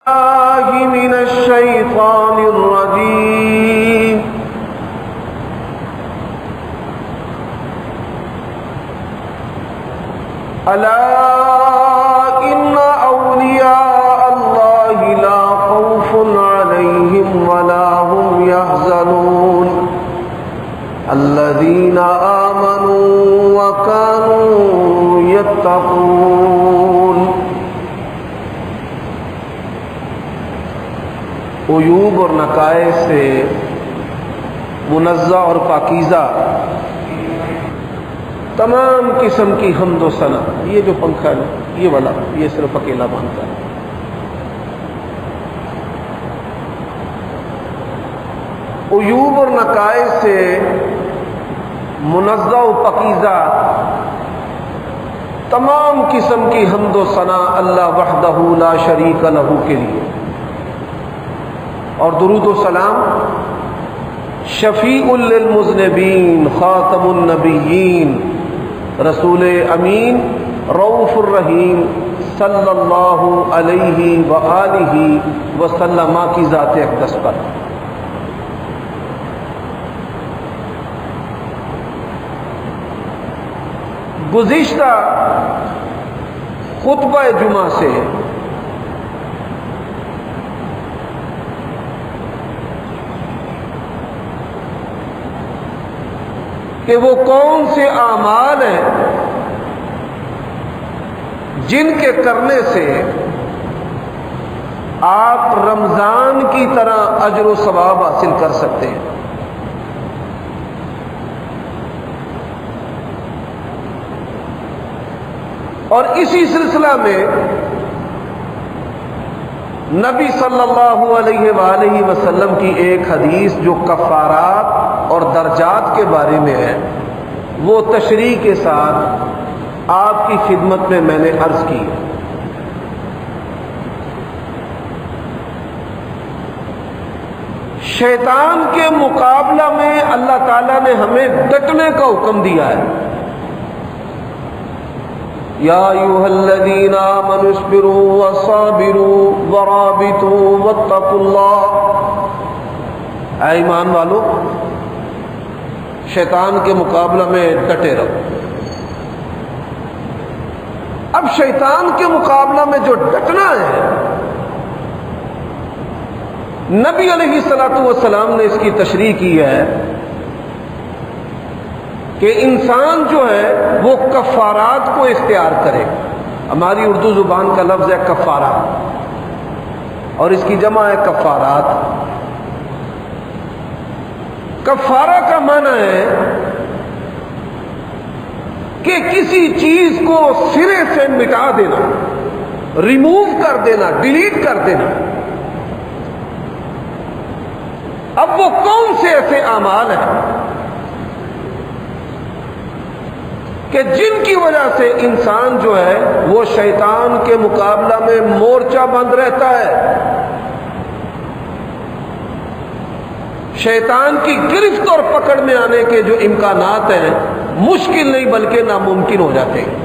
من الشيطان الرجيم ألا إن أولياء الله لا خوف عليهم ولا هم يحزنون الذين آمنوا وكانوا يتقون۔ عیوب اور نقائص سے منزہ اور پاکیزہ تمام قسم کی حمد و ثنا۔ یہ جو پنکھا ہے یہ والا، یہ صرف اکیلا مانتا ہے۔ عیوب اور نقائص سے منزہ و پاکیزہ تمام قسم کی حمد و ثنا اللہ وحدہ لا شریک لہ کے لیے، اور درود و سلام شفیع للمذنبین خاتم النبیین رسول امین رؤوف الرحیم صلی اللہ علیہ وآلہ وسلم کی ذات اقدس پر۔ گزشتہ خطبہ جمعہ سے کہ وہ کون سے اعمال ہیں جن کے کرنے سے آپ رمضان کی طرح اجر و ثواب حاصل کر سکتے ہیں۔ اور اسی سلسلہ میں نبی صلی اللہ علیہ وآلہ وسلم کی ایک حدیث جو کفارات اور درجات کے بارے میں ہے، وہ تشریح کے ساتھ آپ کی خدمت میں میں نے عرض کی۔ شیطان کے مقابلہ میں اللہ تعالیٰ نے ہمیں ڈٹنے کا حکم دیا ہے۔ یا ایھا الذین آمنوا اصبروا وصابروا ورابطوا واتقوا اللہ، اے ایمان والو شیطان کے مقابلہ میں ڈٹے رہو۔ اب شیطان کے مقابلہ میں جو ڈٹنا ہے، نبی علیہ الصلوۃ والسلام نے اس کی تشریح کی ہے کہ انسان جو ہے وہ کفارات کو اختیار کرے۔ ہماری اردو زبان کا لفظ ہے کفارہ، اور اس کی جمع ہے کفارات۔ کفارہ کا معنی ہے کہ کسی چیز کو سرے سے مٹا دینا، ریموو کر دینا، ڈیلیٹ کر دینا۔ اب وہ کون سے ایسے اعمال ہیں کہ جن کی وجہ سے انسان جو ہے وہ شیطان کے مقابلہ میں مورچہ بند رہتا ہے، شیطان کی گرفت اور پکڑ میں آنے کے جو امکانات ہیں مشکل نہیں بلکہ ناممکن ہو جاتے ہیں۔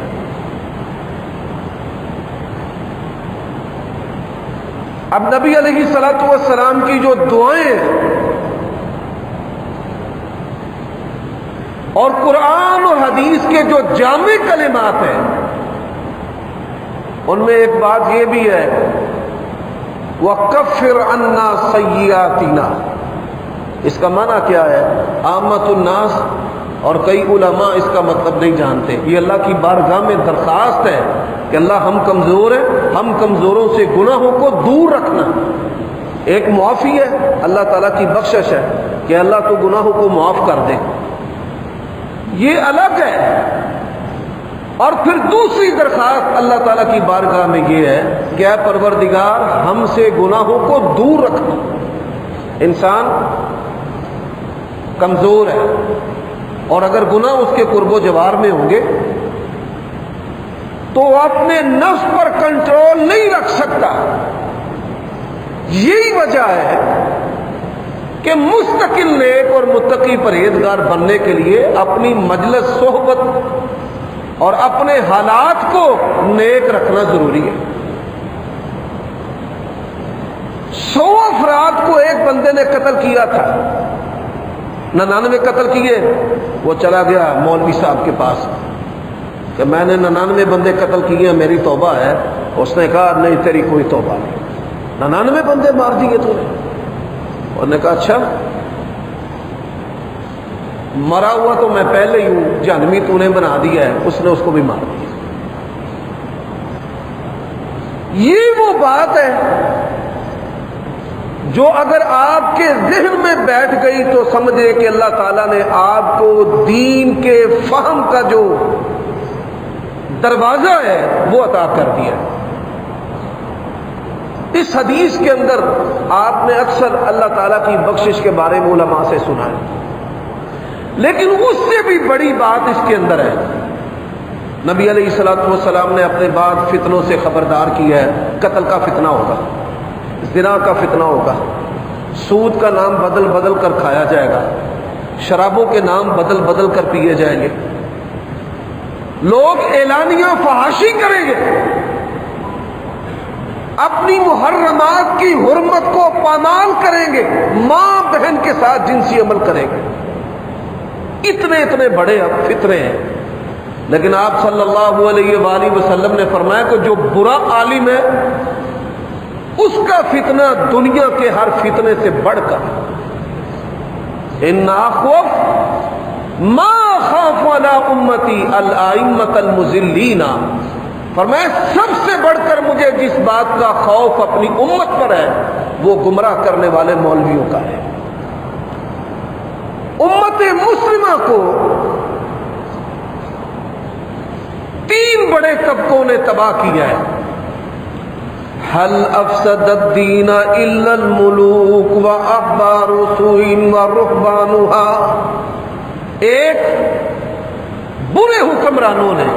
اب نبی علیہ الصلوۃ والسلام کی جو دعائیں ہیں اور قرآن اور حدیث کے جو جامع کلمات ہیں، ان میں ایک بات یہ بھی ہے وَكَفِّرْ عَنَّا سَيِّئَاتِنَا۔ اس کا معنی کیا ہے؟ عامت الناس اور کئی علماء اس کا مطلب نہیں جانتے۔ یہ اللہ کی بارگاہ میں درخواست ہے کہ اللہ ہم کمزور ہیں، ہم کمزوروں سے گناہوں کو دور رکھنا۔ ایک معافی ہے، اللہ تعالیٰ کی بخشش ہے کہ اللہ تو گناہوں کو معاف کر دے، یہ الگ ہے۔ اور پھر دوسری درخواست اللہ تعالیٰ کی بارگاہ میں یہ ہے کہ اے پروردگار ہم سے گناہوں کو دور رکھنا۔ انسان کمزور ہے، اور اگر گناہ اس کے قرب و جوار میں ہوں گے تو وہ اپنے نفس پر کنٹرول نہیں رکھ سکتا۔ یہی وجہ ہے کہ مستقل نیک اور متقی پرہیزگار بننے کے لیے اپنی مجلس صحبت اور اپنے حالات کو نیک رکھنا ضروری ہے۔ 100 افراد کو ایک بندے نے قتل کیا تھا، 99 قتل کیے. وہ چلا گیا مولوی صاحب کے پاس کہ میں نے 99 بندے قتل کیے ہیں، میری توبہ ہے. اس نے کہا نہیں، تیری کوئی توبہ نہیں، 99 بندے مار دیے تو نے. انہوں نے کہا اچھا، مرا ہوا تو میں پہلے ہی ہوں، جہنمی تو نے بنا دیا ہے. اس نے اس کو بھی مار دیا. یہ وہ بات ہے جو اگر آپ کے ذہن میں بیٹھ گئی تو سمجھے کہ اللہ تعالیٰ نے آپ کو دین کے فہم کا جو دروازہ ہے وہ عطا کر دیا. اس حدیث کے اندر آپ نے اکثر اللہ تعالیٰ کی بخشش کے بارے میں علماء سے سنا ہے، لیکن اس سے بھی بڑی بات اس کے اندر ہے. نبی علیہ الصلوۃ والسلام نے اپنے بعد فتنوں سے خبردار کیا ہے. قتل کا فتنہ ہوگا، زنا کا فتنہ ہوگا، سود کا نام بدل بدل کر کھایا جائے گا، شرابوں کے نام بدل بدل کر پیے جائیں گے، لوگ اعلانیہ فحاشی کریں گے، اپنی محرمات کی حرمت کو پامال کریں گے، ماں بہن کے ساتھ جنسی عمل کریں گے. اتنے اتنے بڑے اب فتنے ہیں. لیکن آپ صلی اللہ علیہ وآلہ وسلم نے فرمایا کہ جو برا عالم ہے اس کا فتنہ دنیا کے ہر فتنے سے بڑھ کر، ان اخوف ما خاف علی امتی الائمۃ المضلین، فرمایا سب سے بڑھ کر مجھے جس بات کا خوف اپنی امت پر ہے وہ گمراہ کرنے والے مولویوں کا ہے. امت مسلمہ کو 3 بڑے طبقوں نے تباہ کیا ہے. حل افسد الدین الا الملوک واحبار سوء ورهبانها، ایک برے حکمرانوں نے،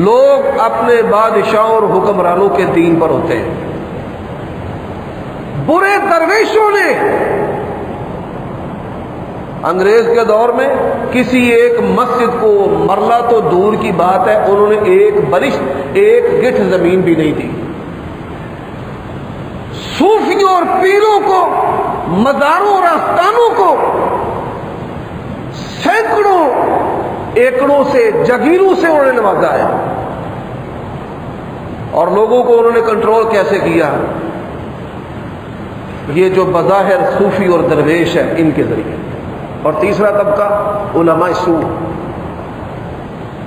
لوگ اپنے بادشاہوں اور حکمرانوں کے دین پر ہوتے ہیں. برے درویشوں نے، انگریز کے دور میں کسی ایک مسجد کو مرلہ تو دور کی بات ہے، انہوں نے ایک بلشت، ایک گٹھ زمین بھی نہیں دی. صوفیوں اور پیروں کو، مزاروں اور آستانوں کو سینکڑوں ایکڑوں سے، جگیروں سے انہوں نے نوازا ہے. اور لوگوں کو انہوں نے کنٹرول کیسے کیا؟ یہ جو بظاہر صوفی اور درویش ہے ان کے ذریعے. اور تیسرا طبقہ علماء سوء.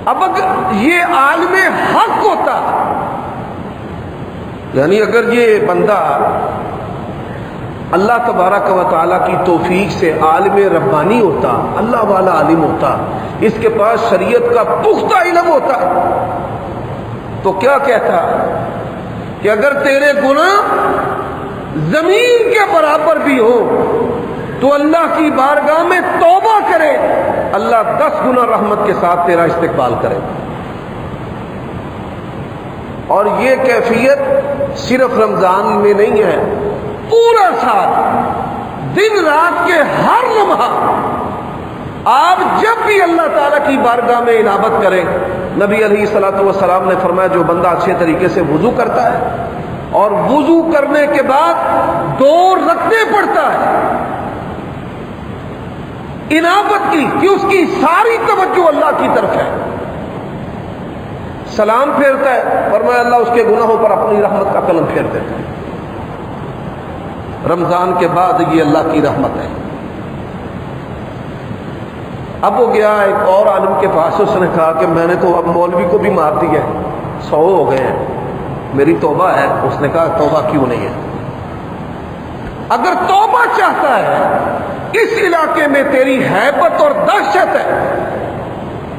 اب اگر یہ عالم حق ہوتا، یعنی اگر یہ بندہ اللہ تبارک و تعالیٰ کی توفیق سے عالم ربانی ہوتا، اللہ والا عالم ہوتا، اس کے پاس شریعت کا پختہ علم ہوتا، تو کیا کہتا کہ اگر تیرے گناہ زمین کے برابر بھی ہو تو اللہ کی بارگاہ میں توبہ کرے، اللہ 10 گنا رحمت کے ساتھ تیرا استقبال کرے. اور یہ کیفیت صرف رمضان میں نہیں ہے، پورا سال، دن رات کے ہر لمحہ آپ جب بھی اللہ تعالیٰ کی بارگاہ میں انابت کریں. نبی علیہ الصلوۃ والسلام نے فرمایا جو بندہ اچھے طریقے سے وضو کرتا ہے اور وضو کرنے کے بعد 2 رکعتیں پڑھتا ہے انابت کی، کہ اس کی ساری توجہ اللہ کی طرف ہے، سلام پھیرتا ہے، فرمایا اللہ اس کے گناہوں پر اپنی رحمت کا قلم پھیر دیتا ہے. رمضان کے بعد یہ اللہ کی رحمت ہے. اب وہ گیا ایک اور عالم کے پاس، اس نے کہا کہ میں نے تو اب مولوی کو بھی مار دیا ہے، 100 ہو گئے ہیں، میری توبہ ہے. اس نے کہا توبہ کیوں نہیں ہے؟ اگر توبہ چاہتا ہے، اس علاقے میں تیری ہیبت اور دہشت ہے،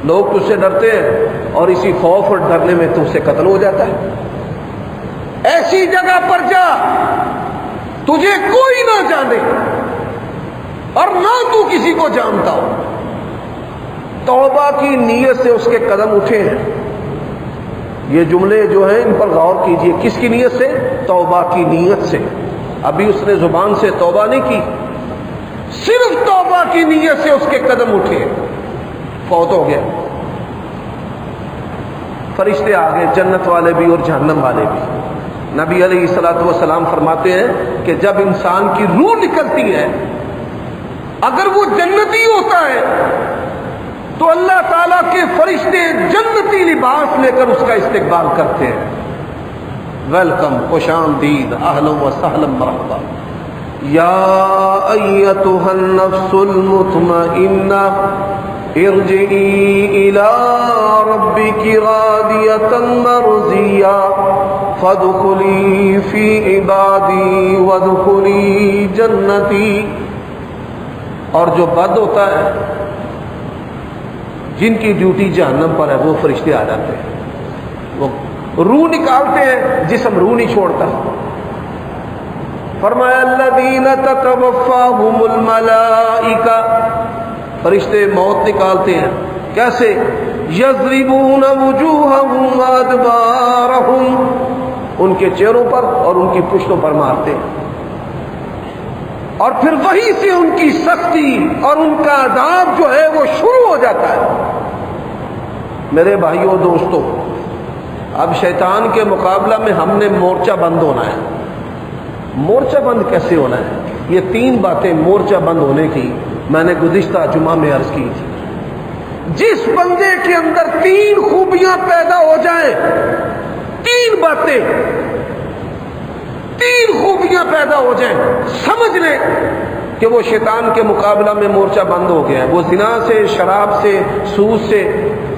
لوگ تجھ سے ڈرتے ہیں اور اسی خوف اور ڈرنے میں تجھ سے قتل ہو جاتا ہے. ایسی جگہ پر جا تجھے کوئی نہ جانے اور نہ تو کسی کو جانتا ہو. توبہ کی نیت سے اس کے قدم اٹھے ہیں. یہ جملے جو ہیں ان پر غور کیجئے. کس کی نیت سے؟ توبہ کی نیت سے. ابھی اس نے زبان سے توبہ نہیں کی، صرف توبہ کی نیت سے اس کے قدم اٹھے، فوت ہو گیا. فرشتے آ گئے، جنت والے بھی اور جہنم والے بھی. نبی علیہ الصلوۃ والسلام فرماتے ہیں کہ جب انسان کی روح نکلتی ہے، اگر وہ جنتی ہوتا ہے تو اللہ تعالیٰ کے فرشتے جنتی لباس لے کر اس کا استقبال کرتے ہیں، ویلکم، خوش آمدید، اہلا و سہلا مرحبا، یا ایتھا النفس المطمئنہ ارجعی الی ربک راضیۃ مرضیہ فادخلی فی عبادی وادخلی جنتی۔ اور جو بد ہوتا ہے، جن کی ڈیوٹی جہنم پر ہے، وہ فرشتے آ جاتے ہیں، وہ روح نکالتے ہیں، جسم روح نہیں چھوڑتا۔ فرمایا الذین تتوفاہم الملائکہ، فرشتے موت نکالتے ہیں، کیسے؟ یضربون وجوہہم وادبارہم، ان کے چہروں پر اور ان کی پشتوں پر مارتے ہیں، اور پھر وہیں سے ان کی سختی اور ان کا عذاب جو ہے وہ شروع ہو جاتا ہے۔ میرے بھائیوں دوستوں، اب شیطان کے مقابلہ میں ہم نے مورچہ بند ہونا ہے۔ مورچہ بند کیسے ہونا ہے؟ یہ تین باتیں مورچہ بند ہونے کی میں نے گزشتہ جمعہ میں عرض کی تھی۔ جس بندے کے اندر تین خوبیاں پیدا ہو جائیں، تین باتیں، تین خوبیاں پیدا ہو جائیں، سمجھ لیں کہ وہ شیطان کے مقابلہ میں مورچہ بند ہو گیا ہے۔ وہ زنا سے، شراب سے، سود سے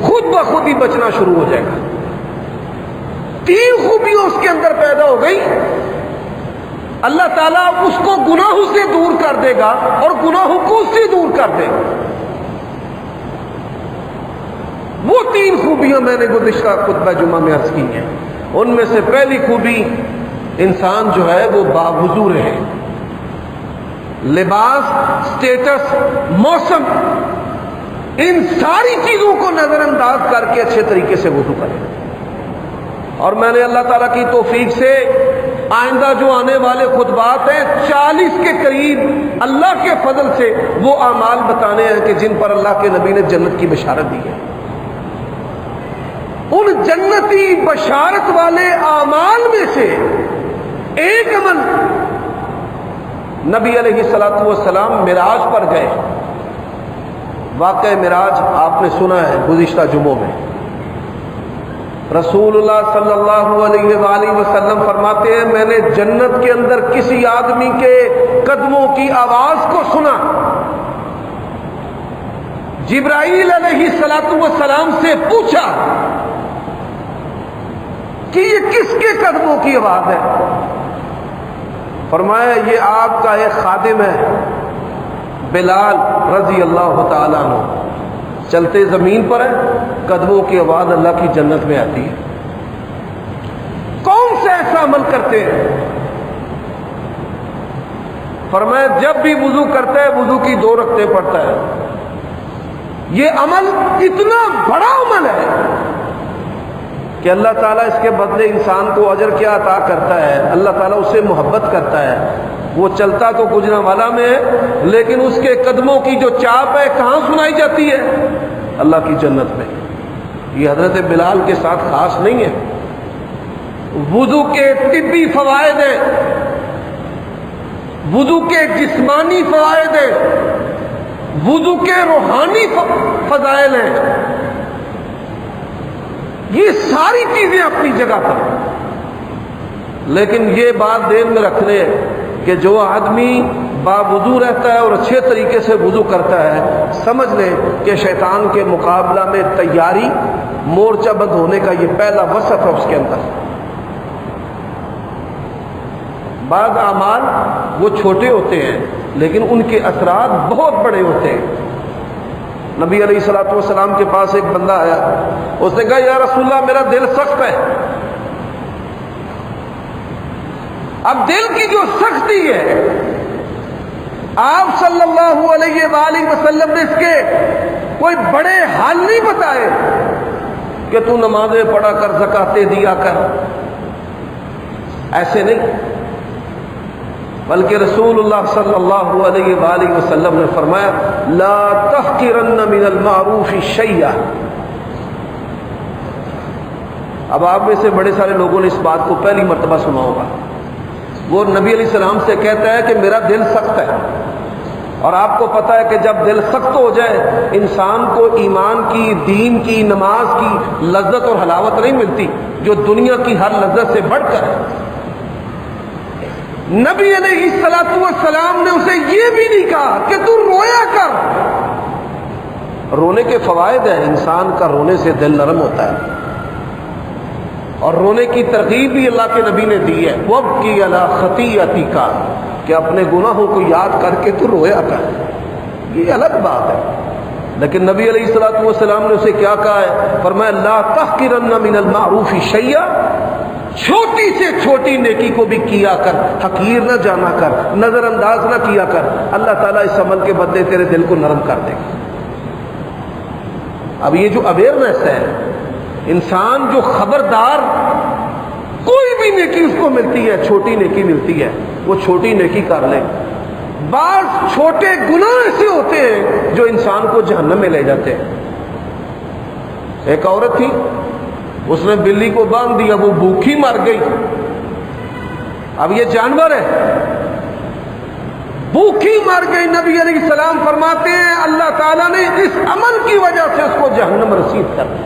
خود بخود ہی بچنا شروع ہو جائے گا۔ تین خوبیاں اس کے اندر پیدا ہو گئی، اللہ تعالیٰ اس کو گناہوں سے دور کر دے گا اور گناہوں کو اس سے دور کر دے گا۔ وہ تین خوبیاں میں نے گزشتہ خطبہ جمعہ میں عرض کی ہیں۔ ان میں سے پہلی خوبی، انسان جو ہے وہ باوضو رہے، لباس، سٹیٹس، موسم، ان ساری چیزوں کو نظر انداز کر کے اچھے طریقے سے وضو کرے۔ اور میں نے اللہ تعالیٰ کی توفیق سے آئندہ جو آنے والے خطبات ہیں 40 کے قریب اللہ کے فضل سے وہ اعمال بتانے ہیں کہ جن پر اللہ کے نبی نے جنت کی بشارت دی ہے۔ ان جنتی بشارت والے اعمال میں سے ایک عمل، نبی علیہ الصلوۃ والسلام معراج پر گئے۔ واقعہ معراج آپ نے سنا ہے گزشتہ جمعوں میں۔ رسول اللہ صلی اللہ علیہ وآلہ وسلم فرماتے ہیں، میں نے جنت کے اندر کسی آدمی کے قدموں کی آواز کو سنا۔ جبرائیل علیہ الصلوۃ والسلام سے پوچھا کہ یہ کس کے قدموں کی آواز ہے؟ فرمایا یہ آپ کا ایک خادم ہے بلال رضی اللہ تعالیٰ عنہ، چلتے زمین پر ہے، قدموں کی آواز اللہ کی جنت میں آتی ہے۔ کون سے ایسا عمل کرتے ہیں؟ فرمایا جب بھی وضو کرتا ہے وضو کی 2 رکعتیں پڑھتا ہے۔ یہ عمل اتنا بڑا عمل ہے کہ اللہ تعالیٰ اس کے بدلے انسان کو اجر کیا عطا کرتا ہے۔ اللہ تعالیٰ اس سے محبت کرتا ہے۔ وہ چلتا تو گجرانوالہ میں ہے، لیکن اس کے قدموں کی جو چاپ ہے کہاں سنائی جاتی ہے؟ اللہ کی جنت میں۔ یہ حضرت بلال کے ساتھ خاص نہیں ہے۔ وضو کے طبی فوائد ہیں، وضو کے جسمانی فوائد ہیں، وضو کے روحانی فضائل ہیں، یہ ساری چیزیں اپنی جگہ پر۔ لیکن یہ بات دین میں رکھ لیں کہ جو آدمی باوضو رہتا ہے اور اچھے طریقے سے وضو کرتا ہے، سمجھ لیں کہ شیطان کے مقابلہ میں تیاری، مورچہ بند ہونے کا یہ پہلا وصف ہے اس کے اندر۔ بعض اعمال وہ چھوٹے ہوتے ہیں لیکن ان کے اثرات بہت بڑے ہوتے ہیں۔ نبی علیہ الصلوۃ والسلام کے پاس ایک بندہ آیا، اس نے کہا یا رسول اللہ میرا دل سخت ہے۔ اب دل کی جو سختی ہے، آپ صلی اللہ علیہ وآلہ وسلم نے اس کے کوئی بڑے حل نہیں بتائے کہ تو نمازیں پڑھا کر، زکاتیں دیا کر، ایسے نہیں، بلکہ رسول اللہ صلی اللہ علیہ وآلہ وسلم نے فرمایا لا تحقرن من المعروف شیئا، اب آپ میں سے بڑے سارے لوگوں نے اس بات کو پہلی مرتبہ سنا ہوگا. وہ نبی علیہ السلام سے کہتا ہے کہ میرا دل سخت ہے. اور آپ کو پتہ ہے کہ جب دل سخت ہو جائے انسان کو ایمان کی، دین کی، نماز کی لذت اور حلاوت نہیں ملتی جو دنیا کی ہر لذت سے بڑھ کر ہے. نبی علیہ الصلوۃ والسلام نے اسے یہ بھی نہیں کہا کہ تو رویا کر. رونے کے فوائد ہیں، انسان کا رونے سے دل نرم ہوتا ہے، اور رونے کی ترغیب بھی اللہ کے نبی نے دی ہے. وَابْكِ عَلَىٰ خَطِيئَتِكَ، کہ اپنے گناہوں کو یاد کر کے تو رویا کر. یہ الگ بات ہے. لیکن نبی علیہ الصلوۃ والسلام نے اسے کیا کہا ہے؟ فرمایا لَا تَحْقِرَنَّ مِنَ الْمَعْرُوفِ شَيْئًا، چھوٹی سے چھوٹی نیکی کو بھی کیا کر، حقیر نہ جانا کر، نظر انداز نہ کیا کر. اللہ تعالیٰ اس عمل کے بدلے تیرے دل کو نرم کر دے گا. اب یہ جو اویئرنیس ہے، انسان جو خبردار، کوئی بھی نیکی اس کو ملتی ہے، چھوٹی نیکی ملتی ہے، وہ چھوٹی نیکی کر لے. بعض چھوٹے گناہ ایسے ہوتے ہیں جو انسان کو جہنم میں لے جاتے ہیں. ایک عورت تھی، اس نے بلی کو باندھ دیا، وہ بھوکی مر گئی. اب یہ جانور ہے، بھوکی مر گئی. نبی علیہ السلام فرماتے ہیں اللہ تعالیٰ نے اس عمل کی وجہ سے اس کو جہنم رسید کر دیا.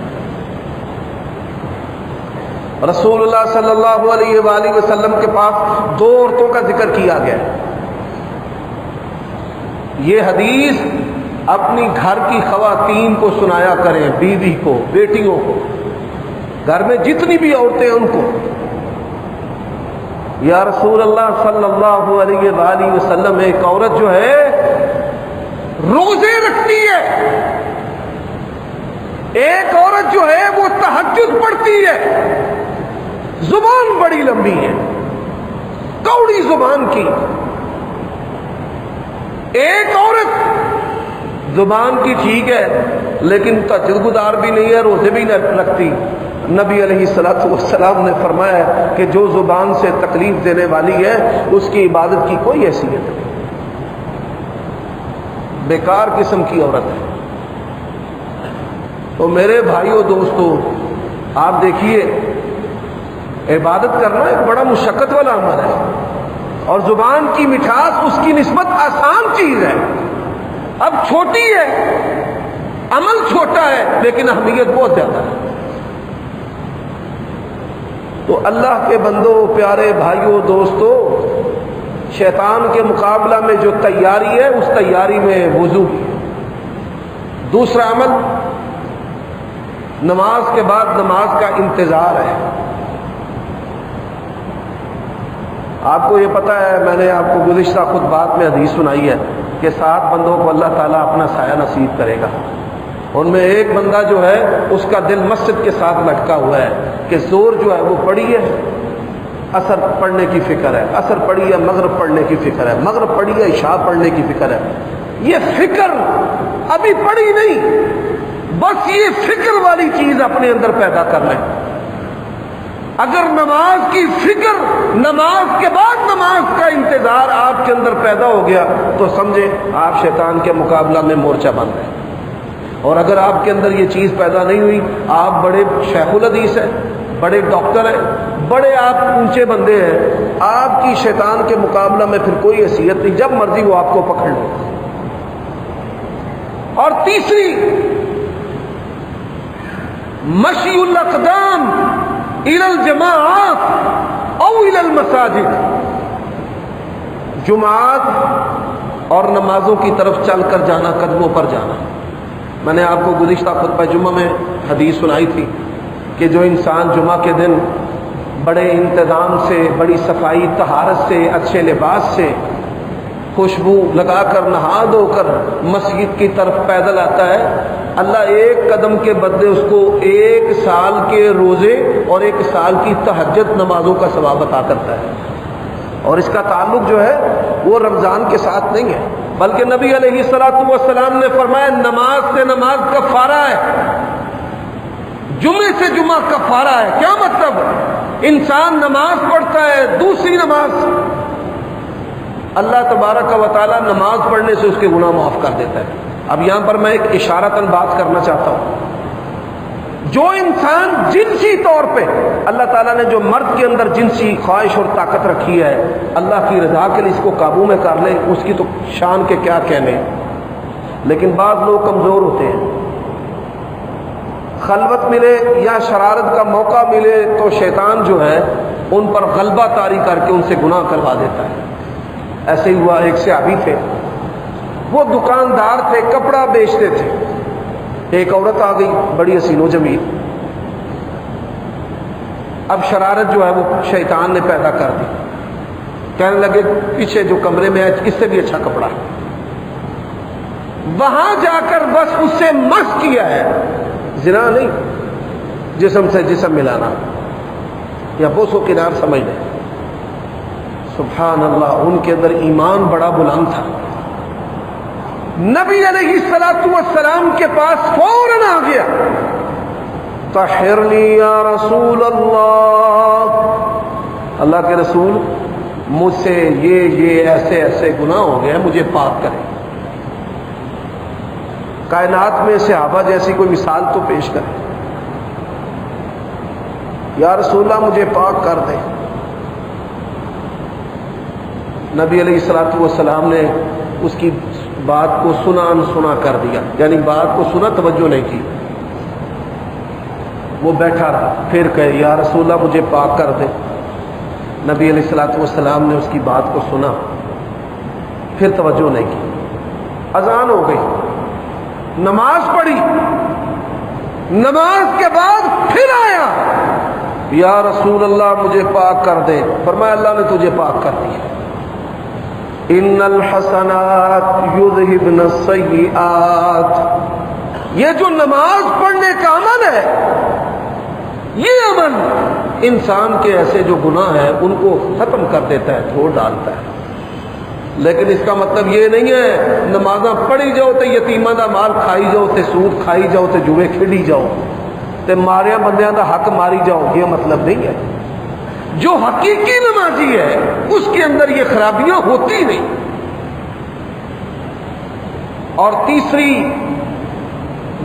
رسول اللہ صلی اللہ علیہ وآلہ وسلم کے پاس دو عورتوں کا ذکر کیا گیا. یہ حدیث اپنی گھر کی خواتین کو سنایا کریں، بیوی کو، بیٹیوں کو، گھر میں جتنی بھی عورتیں ہیں ان کو. یا رسول اللہ صلی اللہ علیہ وآلہ وسلم، ایک عورت جو ہے روزے رکھتی ہے، ایک عورت جو ہے وہ تہجد پڑھتی ہے، زبان بڑی لمبی ہے، کوڑی زبان کی. ایک عورت زبان کی ٹھیک ہے لیکن تہجد گزار بھی نہیں ہے، روزے بھی نہیں رکھتی. نبی علیہ الصلوۃ والسلام نے فرمایا کہ جو زبان سے تکلیف دینے والی ہے اس کی عبادت کی کوئی حیثیت نہیں، بیکار قسم کی عورت ہے. تو میرے بھائیوں دوستو، آپ دیکھیے عبادت کرنا ایک بڑا مشقت والا عمل ہے، اور زبان کی مٹھاس اس کی نسبت آسان چیز ہے. اب چھوٹی ہے، عمل چھوٹا ہے لیکن اہمیت بہت زیادہ ہے. تو اللہ کے بندو، پیارے بھائیوں دوستو، شیطان کے مقابلہ میں جو تیاری ہے اس تیاری میں وضو. دوسرا عمل نماز کے بعد نماز کا انتظار ہے. آپ کو یہ پتہ ہے، میں نے آپ کو گزشتہ خطبات میں حدیث سنائی ہے کہ 7 بندوں کو اللہ تعالیٰ اپنا سایہ نصیب کرے گا. ان میں ایک بندہ جو ہے اس کا دل مسجد کے ساتھ لٹکا ہوا ہے کہ زور جو ہے وہ پڑی ہے، عصر پڑھنے کی فکر ہے، عصر پڑھی ہے مغرب پڑھنے کی فکر ہے، مغرب پڑھی ہے عشاء پڑھنے کی فکر ہے. یہ فکر ابھی پڑھی نہیں، بس یہ فکر والی چیز اپنے اندر پیدا کر لیں. اگر نماز کی فکر، نماز کے بعد نماز کا انتظار آپ کے اندر پیدا ہو گیا تو سمجھیں آپ شیطان کے مقابلہ میں مورچہ بند ہیں. اور اگر آپ کے اندر یہ چیز پیدا نہیں ہوئی، آپ بڑے شیخ الحدیث ہیں، بڑے ڈاکٹر ہیں، بڑے آپ اونچے بندے ہیں، آپ کی شیطان کے مقابلہ میں پھر کوئی حیثیت نہیں، جب مرضی وہ آپ کو پکڑ لے. اور تیسری، مشی الاقدام الى الجماعات او الى المساجد، جماعت اور نمازوں کی طرف چل کر جانا، قدموں پر جانا. میں نے آپ کو گزشتہ خطبہ جمعہ میں حدیث سنائی تھی کہ جو انسان جمعہ کے دن بڑے انتظام سے، بڑی صفائی طہارت سے، اچھے لباس سے، خوشبو لگا کر، نہا دھو کر مسجد کی طرف پیدل آتا ہے، اللہ ایک قدم کے بدلے اس کو 1 سال کے روزے اور 1 سال کی تہجد نمازوں کا ثواب عطا کرتا ہے. اور اس کا تعلق جو ہے وہ رمضان کے ساتھ نہیں ہے، بلکہ نبی علیہ الصلوۃ والسلام نے فرمایا نماز سے نماز کفارہ ہے، جمعے سے جمعہ کفارہ ہے. کیا مطلب؟ انسان نماز پڑھتا ہے، دوسری نماز، اللہ تبارک و تعالیٰ نماز پڑھنے سے اس کے گناہ معاف کر دیتا ہے. اب یہاں پر میں ایک اشارتاً بات کرنا چاہتا ہوں. جو انسان جنسی طور پہ اللہ تعالیٰ نے جو مرد کے اندر جنسی خواہش اور طاقت رکھی ہے، اللہ کی رضا کے لیے اس کو قابو میں کر لے، اس کی تو شان کے کیا کہنے۔ لیکن بعض لوگ کمزور ہوتے ہیں، خلوت ملے یا شرارت کا موقع ملے تو شیطان جو ہے ان پر غلبہ طاری کر کے ان سے گناہ کروا دیتا ہے۔ ایسے ہی ہوا، ایک صحابی تھے، وہ دکاندار تھے، کپڑا بیچتے تھے۔ ایک عورت آ گئی بڑی حسین و جمیل، اب شرارت جو ہے وہ شیطان نے پیدا کر دی، کہنے لگے پیچھے جو کمرے میں ہے اس سے بھی اچھا کپڑا ہے، وہاں جا کر بس اس سے مس کیا ہے، زنا نہیں، جسم سے جسم ملانا یا بوس و کنار سمجھ لیں۔ سبحان اللہ، ان کے اندر ایمان بڑا بلند تھا۔ نبی علیہ الصلوۃ والسلام کے پاس فوراً آ گیا، طہرنی یا رسول اللہ، اللہ کے رسول مجھ سے یہ ایسے ایسے گناہ ہو گئے، مجھے پاک کریں۔ کائنات میں صحابہ جیسی کوئی مثال تو پیش کریں، یا رسول اللہ مجھے پاک کر دیں۔ نبی علیہ الصلوۃ والسلام نے اس کی بات کو سنا انسنا کر دیا، یعنی بات کو سنا، توجہ نہیں کی، وہ بیٹھا رہا، پھر کہے یا رسول اللہ مجھے پاک کر دے۔ نبی علیہ الصلوۃ والسلام نے اس کی بات کو سنا، پھر توجہ نہیں کی، اذان ہو گئی، نماز پڑھی، نماز کے بعد پھر آیا، یا رسول اللہ مجھے پاک کر دے۔ فرمایا اللہ نے تجھے پاک کر دیا۔ ان الحسنات یذہبن السیئات، یہ جو نماز پڑھنے کا عمل ہے، یہ عمل انسان کے ایسے جو گناہ ہیں ان کو ختم کر دیتا ہے، دھو ڈالتا ہے۔ لیکن اس کا مطلب یہ نہیں ہے نمازاں پڑھی جاؤ تے یتیماں دا مال کھائی جاؤ تے سود کھائی جاؤ تے جوئے کھیڈی جاؤ تے ماریاں بندیاں دا حق ماری جاؤ، یہ مطلب نہیں ہے۔ جو حقیقی نمازی ہے اس کے اندر یہ خرابیاں ہوتی نہیں۔ اور تیسری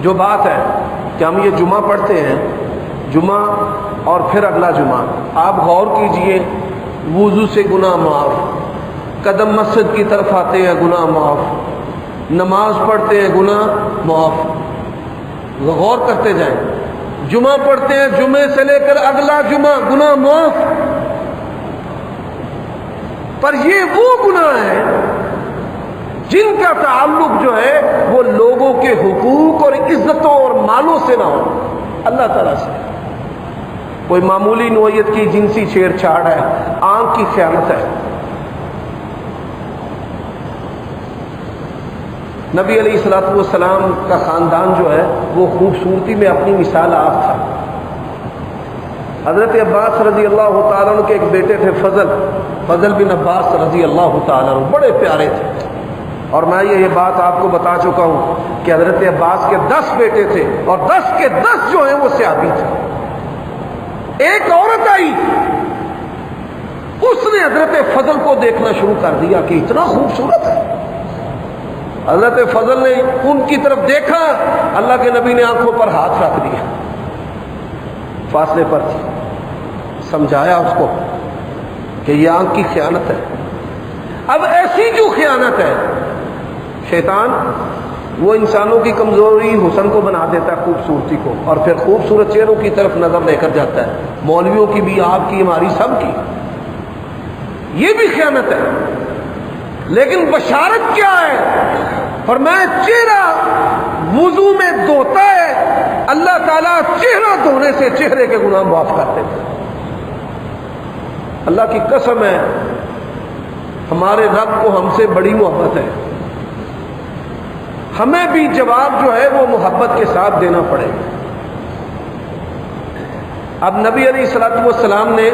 جو بات ہے کہ ہم یہ جمعہ پڑھتے ہیں، جمعہ اور پھر اگلا جمعہ، آپ غور کیجئے، وضو سے گناہ معاف، قدم مسجد کی طرف آتے ہیں گناہ معاف، نماز پڑھتے ہیں گناہ معاف، غور کرتے جائیں، جمعہ پڑھتے ہیں، جمعے سے لے کر اگلا جمعہ گناہ معاف۔ پر یہ وہ گناہ ہیں جن کا تعلق جو ہے وہ لوگوں کے حقوق اور عزتوں اور مالوں سے نہ ہو، اللہ تعالیٰ سے۔ کوئی معمولی نوعیت کی جنسی چھیڑ چھاڑ ہے، آنکھ کی خیانت ہے۔ نبی علیہ الصلوۃ والسلام کا خاندان جو ہے وہ خوبصورتی میں اپنی مثال آپ تھا۔ حضرت عباس رضی اللہ تعالیٰ عنہ کے ایک بیٹے تھے، فضل بن عباس رضی اللہ تعالیٰ عنہ، بڑے پیارے تھے۔ اور میں یہ بات آپ کو بتا چکا ہوں کہ حضرت عباس کے 10 بیٹے تھے اور 10 کے 10 جو ہیں وہ صحابی تھے۔ ایک عورت آئی، اس نے حضرت فضل کو دیکھنا شروع کر دیا کہ اتنا خوبصورت ہے۔ حضرت فضل نے ان کی طرف دیکھا، اللہ کے نبی نے آنکھوں پر ہاتھ رکھ دیا، فاصلے پر تھی، سمجھایا اس کو کہ یہ آنکھ کی خیانت ہے۔ اب ایسی جو خیانت ہے، شیطان وہ انسانوں کی کمزوری حسن کو بنا دیتا ہے، خوبصورتی کو، اور پھر خوبصورت چہروں کی طرف نظر لے کر جاتا ہے، مولویوں کی بھی، آپ کی، ہماری، سب کی۔ یہ بھی خیانت ہے۔ لیکن بشارت کیا ہے؟ فرمایا چہرہ وضو میں دھوتا ہے، اللہ تعالیٰ چہرہ دھونے سے چہرے کے گناہ معاف کر دیتا ہے۔ اللہ کی قسم ہے، ہمارے رب کو ہم سے بڑی محبت ہے، ہمیں بھی جواب جو ہے وہ محبت کے ساتھ دینا پڑے گا۔ اب نبی علیہ الصلوۃ والسلام نے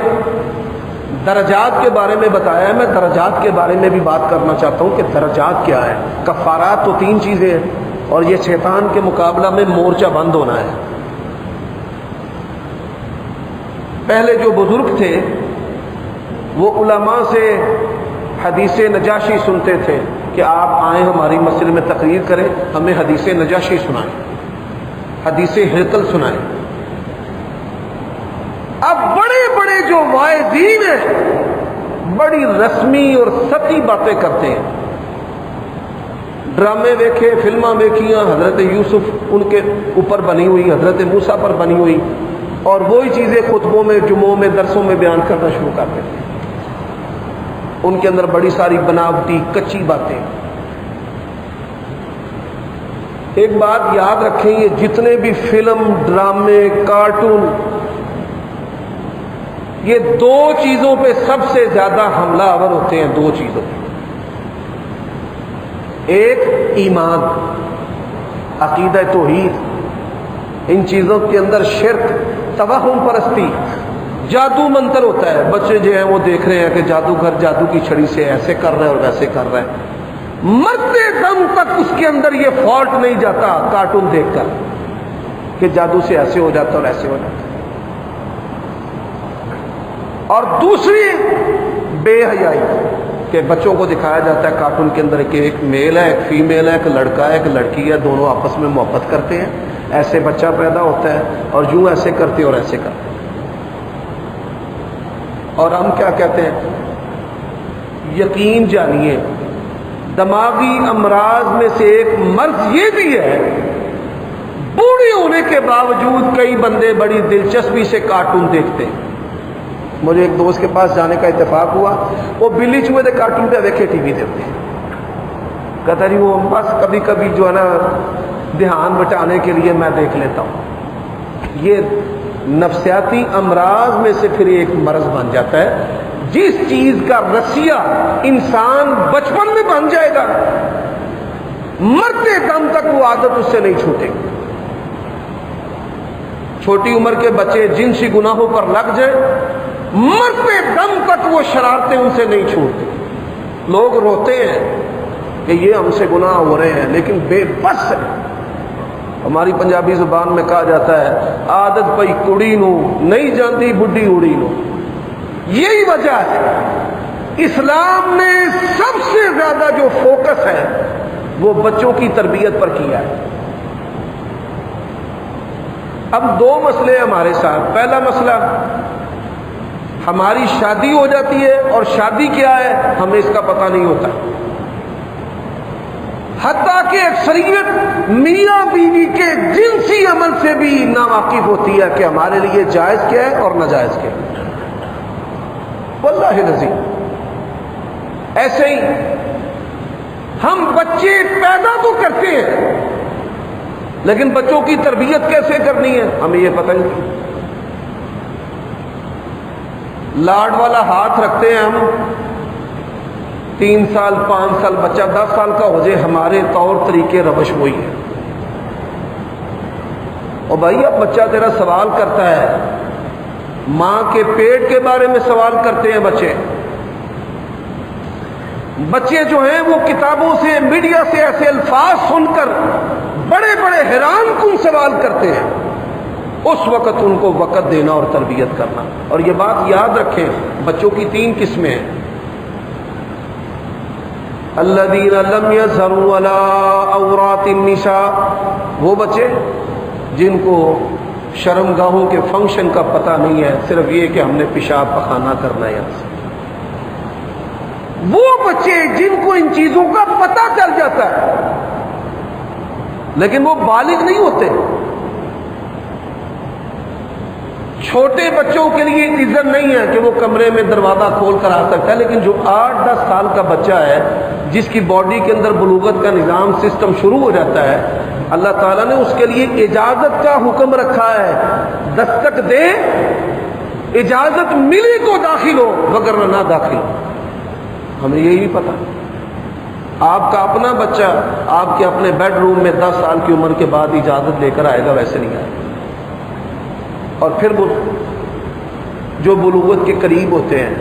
درجات کے بارے میں بتایا ہے، میں درجات کے بارے میں بھی بات کرنا چاہتا ہوں کہ درجات کیا ہے۔ کفارات تو 3 چیزیں ہیں، اور یہ شیطان کے مقابلہ میں مورچہ بند ہونا ہے۔ پہلے جو بزرگ تھے وہ علماء سے حدیث نجاشی سنتے تھے کہ آپ آئیں ہماری مسجد میں تقریر کریں، ہمیں حدیث نجاشی سنائیں، حدیث ہرقل سنائیں۔ اب بڑے بڑے جو واعظین ہیں بڑی رسمی اور سطحی باتیں کرتے ہیں، ڈرامے دیکھے، فلمیں دیکھیاں، حضرت یوسف ان کے اوپر بنی ہوئی، حضرت موسیٰ پر بنی ہوئی، اور وہی چیزیں خطبوں میں، جمعوں میں، درسوں میں بیان کرنا شروع کر دیتے ہیں۔ ان کے اندر بڑی ساری بناوٹی کچی باتیں۔ ایک بات یاد رکھیں، یہ جتنے بھی فلم، ڈرامے، کارٹون، یہ دو چیزوں پہ سب سے زیادہ حملہ آور ہوتے ہیں، دو چیزوں پہ۔ ایک ایمان، عقیدہ توحید، ان چیزوں کے اندر شرک، توہم پرستی، جادو منتر ہوتا ہے۔ بچے جو ہیں وہ دیکھ رہے ہیں کہ جادوگر جادو کی چھڑی سے ایسے کر رہے ہیں اور ویسے کر رہے ہیں، مرتے دم تک اس کے اندر یہ فالٹ نہیں جاتا کارٹون دیکھ کر کہ جادو سے ایسے ہو جاتا اور ایسے ہو جاتا۔ اور دوسری بے حیائی کہ بچوں کو دکھایا جاتا ہے کارٹون کے اندر کہ ایک میل ہے، ایک فیمیل ہے، ایک لڑکا ہے، ایک لڑکی ہے، دونوں آپس میں محبت کرتے ہیں، ایسے بچہ پیدا ہوتا ہے اور یوں ایسے کرتے اور ایسے کرتے۔ اور ہم کیا کہتے ہیں؟ یقین جانیے دماغی امراض میں سے ایک مرض یہ بھی ہے، بوڑھے ہونے کے باوجود کئی بندے بڑی دلچسپی سے کارٹون دیکھتے ہیں۔ مجھے ایک دوست کے پاس جانے کا اتفاق ہوا، وہ بلی چوہے دے کارٹون پہ دیکھے ٹی وی دیکھتے ہیں، کہتا جی وہ بس کبھی کبھی جو ہے نا دھیان بٹانے کے لیے میں دیکھ لیتا ہوں۔ یہ نفسیاتی امراض میں سے پھر ایک مرض بن جاتا ہے، جس چیز کا رسیہ انسان بچپن میں بن جائے گا، مرتے دم تک وہ عادت اس سے نہیں چھوٹے گی۔ چھوٹی عمر کے بچے جنسی گناہوں پر لگ جائیں، مرتے دم تک وہ شرارتیں ان سے نہیں چھوٹتی۔ لوگ روتے ہیں کہ یہ ہم سے گناہ ہو رہے ہیں، لیکن بے بس ہے۔ ہماری پنجابی زبان میں کہا جاتا ہے عادت پئی کڑی نو نہیں جانتی بڈھی اڑی نو۔ یہی وجہ ہے اسلام نے سب سے زیادہ جو فوکس ہے وہ بچوں کی تربیت پر کیا ہے۔ اب دو مسئلے ہمارے ساتھ۔ پہلا مسئلہ، ہماری شادی ہو جاتی ہے اور شادی کیا ہے ہمیں اس کا پتہ نہیں ہوتا، حتیٰ کہ اکثریت میاں بیوی کے جنسی عمل سے بھی ناواقف ہوتی ہے کہ ہمارے لیے جائز کیا ہے اور ناجائز کیا ہے۔ واللہ العظیم ایسے ہی ہم بچے پیدا تو کرتے ہیں، لیکن بچوں کی تربیت کیسے کرنی ہے ہمیں یہ پتہ نہیں۔ لاڈ والا ہاتھ رکھتے ہیں ہم، 3 سال 5 سال بچہ 10 سال کا ہو جائے، ہمارے طور طریقے روش وہی ہے۔ اور بھائی اب بچہ تیرا سوال کرتا ہے، ماں کے پیٹ کے بارے میں سوال کرتے ہیں بچے۔ بچے جو ہیں وہ کتابوں سے، میڈیا سے ایسے الفاظ سن کر بڑے بڑے حیران کن سوال کرتے ہیں۔ اس وقت ان کو وقت دینا اور تربیت کرنا۔ اور یہ بات یاد رکھیں، بچوں کی 3 قسمیں ہیں۔ الذین لم یظہروا علی عورات النساء، وہ بچے جن کو شرمگاہوں کے فنکشن کا پتہ نہیں ہے، صرف یہ کہ ہم نے پیشاب پخانہ کرنا ہے۔ وہ بچے جن کو ان چیزوں کا پتہ چل جاتا ہے لیکن وہ بالغ نہیں ہوتے۔ چھوٹے بچوں کے لیے اذن نہیں ہے کہ وہ کمرے میں دروازہ کھول کر آ سکتا ہے، لیکن جو 8-10 سال کا بچہ ہے جس کی باڈی کے اندر بلوغت کا نظام سسٹم شروع ہو جاتا ہے، اللہ تعالیٰ نے اس کے لیے اجازت کا حکم رکھا ہے۔ دستک دے، اجازت ملی تو داخل ہو، وگرنہ نہ داخل ہو۔ ہمیں یہی نہیں پتا۔ آپ کا اپنا بچہ آپ کے اپنے بیڈ روم میں 10 سال کی عمر کے بعد اجازت لے کر آئے گا، ویسے نہیں آئے گا۔ اور پھر وہ جو بلوغت کے قریب ہوتے ہیں،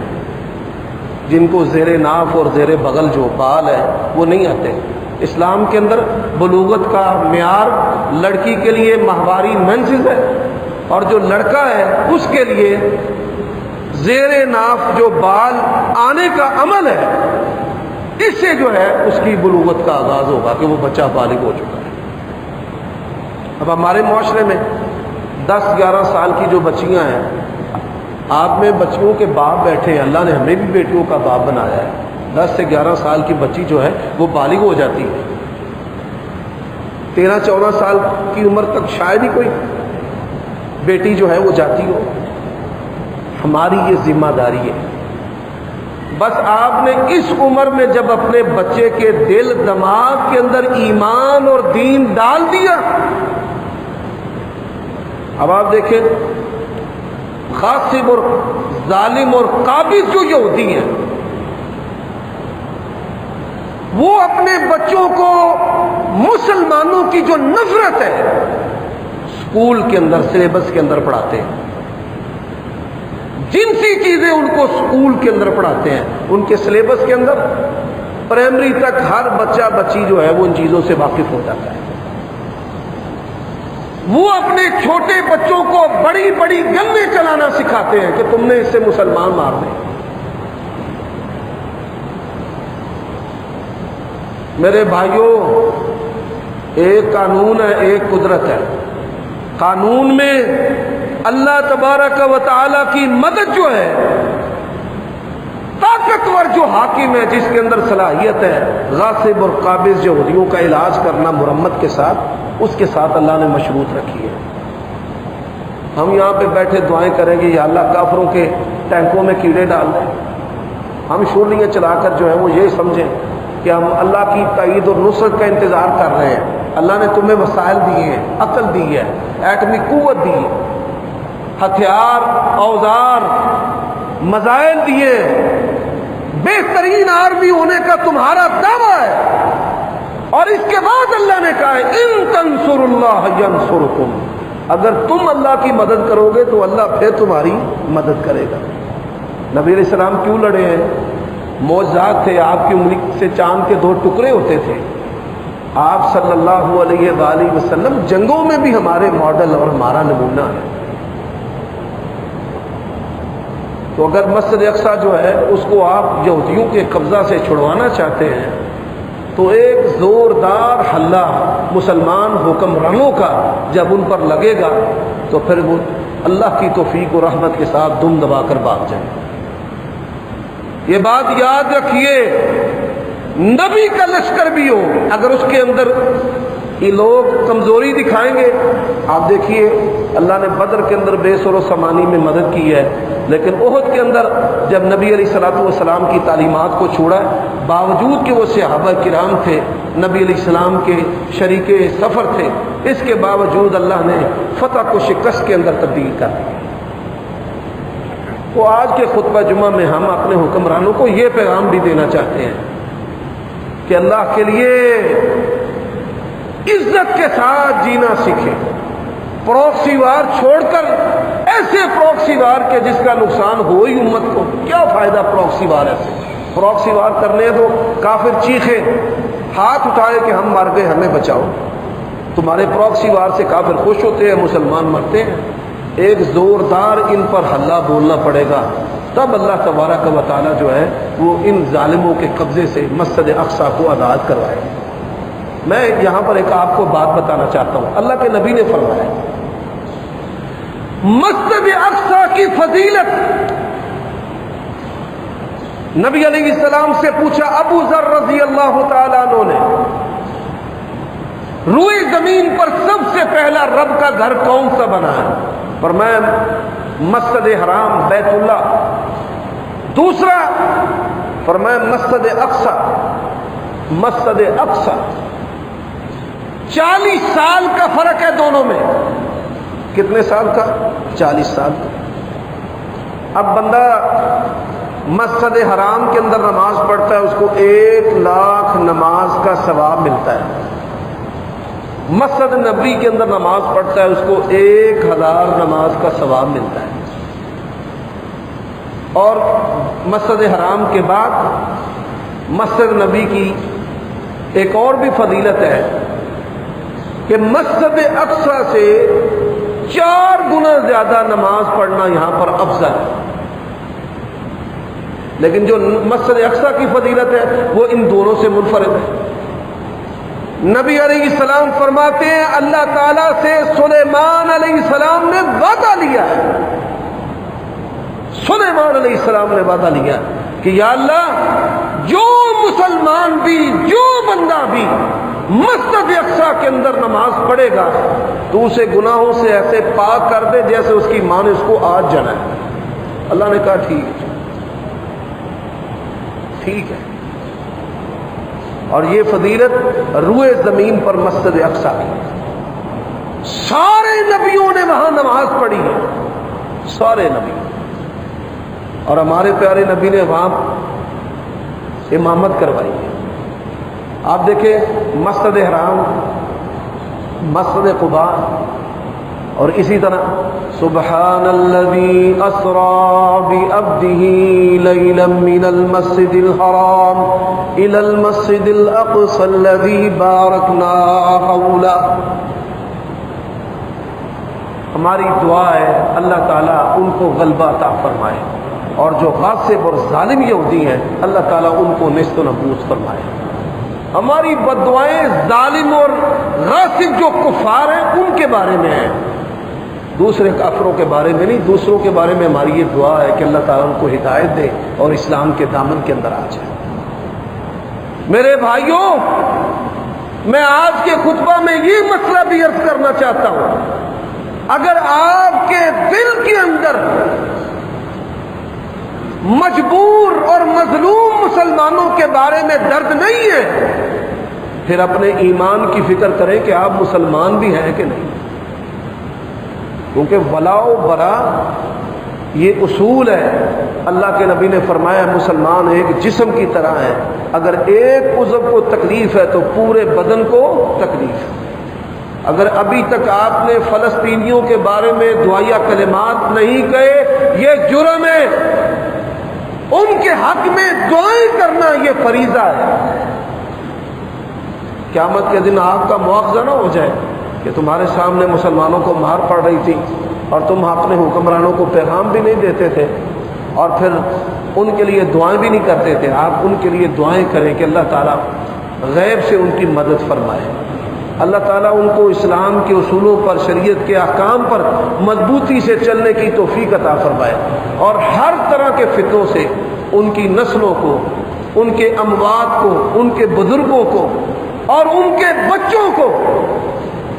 جن کو زیر ناف اور زیر بغل جو بال ہے وہ نہیں آتے۔ اسلام کے اندر بلوغت کا معیار لڑکی کے لیے ماہواری مینسز ہے، اور جو لڑکا ہے اس کے لیے زیر ناف جو بال آنے کا عمل ہے، اس سے جو ہے اس کی بلوغت کا آغاز ہوگا کہ وہ بچہ بالغ ہو چکا ہے۔ اب ہمارے معاشرے میں 10-11 سال کی جو بچیاں ہیں آپ میں بچیوں کے باپ بیٹھے ہیں، اللہ نے ہمیں بھی بیٹیوں کا باپ بنایا ہے. 10 سے 11 سال کی بچی جو ہے وہ بالغ ہو جاتی ہے. 13-14 سال کی عمر تک شاید ہی کوئی بیٹی جو ہے وہ جاتی ہو. ہماری یہ ذمہ داری ہے. بس آپ نے اس عمر میں جب اپنے بچے کے دل دماغ کے اندر ایمان اور دین ڈال دیا، اب آپ دیکھیں غاصب اور ظالم اور قابض جو یہودی ہیں، وہ اپنے بچوں کو مسلمانوں کی جو نفرت ہے اسکول کے اندر سلیبس کے اندر پڑھاتے ہیں. جنسی چیزیں ان کو اسکول کے اندر پڑھاتے ہیں. ان کے سلیبس کے اندر پرائمری تک ہر بچہ بچی جو ہے وہ ان چیزوں سے واقف ہو جاتا ہے. وہ اپنے چھوٹے بچوں کو بڑی بڑی گنیں چلانا سکھاتے ہیں کہ تم نے اس سے مسلمان مار دیں. میرے بھائیوں، ایک قانون ہے، ایک قدرت ہے. قانون میں اللہ تبارک و تعالی کی مدد جو ہے، طاقتور جو حاکم ہے، جس کے اندر صلاحیت ہے غاصب اور قابض یہودیوں کا علاج کرنا مرمت کے ساتھ، اس کے ساتھ اللہ نے مشروط رکھی ہے. ہم یہاں پہ بیٹھے دعائیں کریں گے یا اللہ کافروں کے ٹینکوں میں کیڑے ڈال دیں، ہم شورلیاں چلا کر جو ہے وہ یہ سمجھیں کہ ہم اللہ کی تائید اور نصرت کا انتظار کر رہے ہیں. اللہ نے تمہیں وسائل دیے ہیں، عقل دی ہے، ایٹمی قوت دی ہے، ہتھیار، اوزار، مزائل دیے، بہترین آرمی ہونے کا تمہارا دعویٰ ہے، اور اس کے بعد اللہ نے کہا ہے ان تنصروا اللہ ینصرکم، اگر تم اللہ کی مدد کرو گے تو اللہ پھر تمہاری مدد کرے گا. نبی علیہ السلام کیوں لڑے ہیں؟ معجزات تھے. آپ کی انگلی سے چاند کے 2 ٹکڑے ہوتے تھے. آپ صلی اللہ علیہ وآلہ وسلم جنگوں میں بھی ہمارے ماڈل اور ہمارا نمونہ ہے. تو اگر مسجد اقصی جو ہے اس کو آپ یہودیوں کے قبضہ سے چھڑوانا چاہتے ہیں تو ایک زوردار حلہ مسلمان حکمرانوں کا جب ان پر لگے گا تو پھر وہ اللہ کی توفیق و رحمت کے ساتھ دم دبا کر بھاگ جائیں. یہ بات یاد رکھیے، نبی کا لشکر بھی ہو، اگر اس کے اندر یہ لوگ کمزوری دکھائیں گے. آپ دیکھیے اللہ نے بدر کے اندر بے سر و سمانی میں مدد کی ہے، لیکن احد کے اندر جب نبی علیہ الصلوۃ والسلام کی تعلیمات کو چھوڑا، باوجود کہ وہ صحابہ کرام تھے، نبی علیہ السلام کے شریک سفر تھے، اس کے باوجود اللہ نے فتح کو شکست کے اندر تبدیل کر دیا. تو آج کے خطبہ جمعہ میں ہم اپنے حکمرانوں کو یہ پیغام بھی دینا چاہتے ہیں کہ اللہ کے لیے عزت کے ساتھ جینا سیکھیں. پروکسی وار چھوڑ کر ایسے پروکسی وار کے جس کا نقصان ہو ہی امت کو، کیا فائدہ پروکسی وار ایسے؟ پروکسی وار کرنے تو کافر چیخے، ہاتھ اٹھائے کہ ہم مر گئے ہمیں بچاؤ. تمہارے پروکسی وار سے کافر خوش ہوتے ہیں، مسلمان مرتے ہیں. ایک زوردار ان پر حلہ بولنا پڑے گا، تب اللہ تبارک و تعالی جو ہے وہ ان ظالموں کے قبضے سے مسجد اقصی کو آزاد کروائے. میں یہاں پر ایک آپ کو بات بتانا چاہتا ہوں. اللہ کے نبی نے فرمایا مسجد اقصی کی فضیلت. نبی علیہ السلام سے پوچھا ابو ذر رضی اللہ تعالیٰ عنہ نے، روئے زمین پر سب سے پہلا رب کا گھر کون سا بنا ہے؟ فرمایا مسجد حرام بیت اللہ. دوسرا فرمایا مسجد اقصی. مسجد اقصی 40 سال کا فرق ہے دونوں میں. کتنے سال کا؟ 40 سال کا. اب بندہ مسجد حرام کے اندر نماز پڑھتا ہے، اس کو 1 لاکھ نماز کا ثواب ملتا ہے. مسجد نبوی کے اندر نماز پڑھتا ہے، اس کو 1000 نماز کا ثواب ملتا ہے. اور مسجد حرام کے بعد مسجد نبی کی ایک اور بھی فضیلت ہے کہ مسجد اقصی سے 4 گنا زیادہ نماز پڑھنا یہاں پر افضل ہے. لیکن جو مسجد اقصی کی فضیلت ہے وہ ان دونوں سے منفرد ہے. نبی علیہ السلام فرماتے ہیں اللہ تعالیٰ سے سلیمان علیہ السلام نے وعدہ لیا ہے علیہ السلام نے وعدہ لیا کہ یا اللہ جو مسلمان بھی, جو بندہ بھی مسجد اقصی کے اندر نماز پڑھے گا تو اسے گناہوں سے ایسے پاک کر دے جیسے اس کی ماں نے اس کو آج جنا ہے. اللہ نے کہا ٹھیک ہے. اور یہ فضیلت روئے زمین پر مسجد اقصی کی. سارے نبیوں نے وہاں نماز پڑھی ہے, سارے نبی, اور ہمارے پیارے نبی نے وہاں امامت کروائی ہے. آپ دیکھیں مسجد حرام, مسجد قباء, اور اسی طرح سبحان الذی اسری بعبدہ لیلا من المسجد الحرام الی المسجد الاقصی الذی بارکنا حولہ. ہماری دعا ہے اللہ تعالیٰ ان کو غلبہ عطا فرمائے, اور جو غاصب اور ظالم یہودی ہیں اللہ تعالیٰ ان کو نیست و نابود فرمائے. ہماری بد دعائیں ظالم اور غاصب جو کفار ہیں ان کے بارے میں ہیں, دوسرے کافروں کے بارے میں نہیں. دوسروں کے بارے میں ہماری یہ دعا ہے کہ اللہ تعالیٰ ان کو ہدایت دے اور اسلام کے دامن کے اندر آ جائے. میرے بھائیوں, میں آج کے خطبہ میں یہ مسئلہ بھی عرض کرنا چاہتا ہوں, اگر آپ کے دل کے اندر مجبور اور مظلوم مسلمانوں کے بارے میں درد نہیں ہے, پھر اپنے ایمان کی فکر کریں کہ آپ مسلمان بھی ہیں کہ نہیں. کیونکہ ولاء و برا یہ اصول ہے. اللہ کے نبی نے فرمایا مسلمان ایک جسم کی طرح ہے, اگر ایک عضو کو تکلیف ہے تو پورے بدن کو تکلیف ہے. اگر ابھی تک آپ نے فلسطینیوں کے بارے میں دعائیہ کلمات نہیں کہے, یہ جرم ہے. ان کے حق میں دعائیں کرنا یہ فریضہ ہے. قیامت کے دن آپ کا مواخذہ نہ ہو جائے کہ تمہارے سامنے مسلمانوں کو مار پڑ رہی تھی اور تم اپنے حکمرانوں کو پیغام بھی نہیں دیتے تھے اور پھر ان کے لیے دعائیں بھی نہیں کرتے تھے. آپ ان کے لیے دعائیں کریں کہ اللہ تعالیٰ غیب سے ان کی مدد فرمائے. اللہ تعالیٰ ان کو اسلام کے اصولوں پر, شریعت کے احکام پر مضبوطی سے چلنے کی توفیق عطا فرمائے, اور ہر طرح کے فتنوں سے ان کی نسلوں کو, ان کے اموات کو, ان کے بزرگوں کو اور ان کے بچوں کو.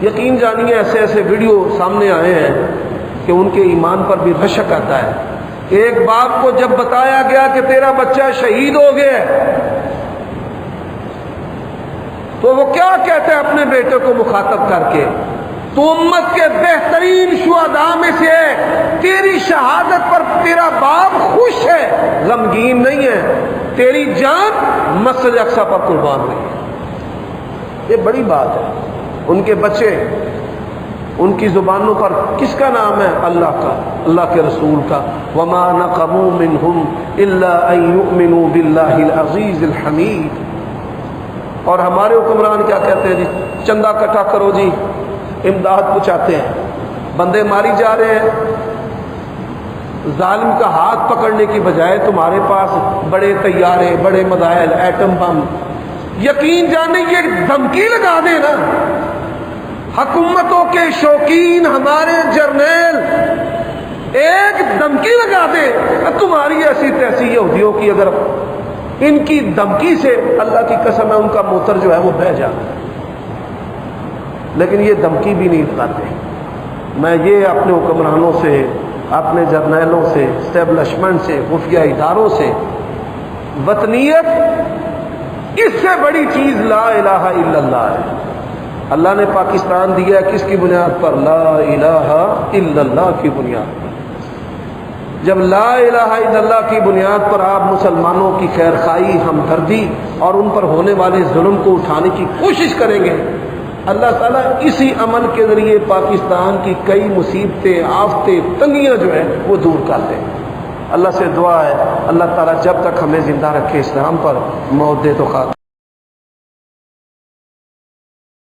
یقین جانیے ایسے ایسے ویڈیو سامنے آئے ہیں کہ ان کے ایمان پر بھی رشک آتا ہے. ایک باپ کو جب بتایا گیا کہ تیرا بچہ شہید ہو گیا ہے تو وہ کیا کہتے ہیں اپنے بیٹے کو مخاطب کر کے, تو امت کے بہترین شہداء میں سے ہے, تیری شہادت پر تیرا باپ خوش ہے, غمگین نہیں ہے, تیری جان مسجد اقصی پر قربان ہوئی ہے. یہ بڑی بات ہے. ان کے بچے, ان کی زبانوں پر کس کا نام ہے؟ اللہ کا, اللہ کے رسول کا. وما نقموا منهم الا ان يؤمنوا بالله العزيز الحمید. اور ہمارے حکمران کیا کہتے ہیں جی, چندہ اکٹھا کرو جی, امداد پہنچاتے ہیں. بندے ماری جا رہے ہیں, ظالم کا ہاتھ پکڑنے کی بجائے تمہارے پاس بڑے طیارے, بڑے میزائل, ایٹم بم. یقین جانے یہ دھمکی لگا دے نا, حکومتوں کے شوقین ہمارے جرنیل ایک دھمکی لگا دے, تمہاری ایسی تیسی یہودیوں کی, اگر ان کی دھمکی سے اللہ کی قسم ہے ان کا موتر جو ہے وہ بہہ جاتا ہے. لیکن یہ دھمکی بھی نہیں لگاتے. میں یہ اپنے حکمرانوں سے, اپنے جرنیلوں سے, اسٹیبلشمنٹ سے, خفیہ اداروں سے, وطنیت اس سے بڑی چیز لا الہ الا اللہ ہے. اللہ نے پاکستان دیا کس کی بنیاد پر؟ لا الہ الا اللہ کی بنیاد پر. جب لا الہ الا اللہ کی بنیاد پر آپ مسلمانوں کی خیر خواہی, ہمدردی اور ان پر ہونے والے ظلم کو اٹھانے کی کوشش کریں گے, اللہ تعالیٰ اسی عمل کے ذریعے پاکستان کی کئی مصیبتیں, آفتیں, تنگیاں جو ہیں وہ دور کر دیں. اللہ سے دعا ہے اللہ تعالیٰ جب تک ہمیں زندہ رکھے اسلام پر, موت دے تو خاطر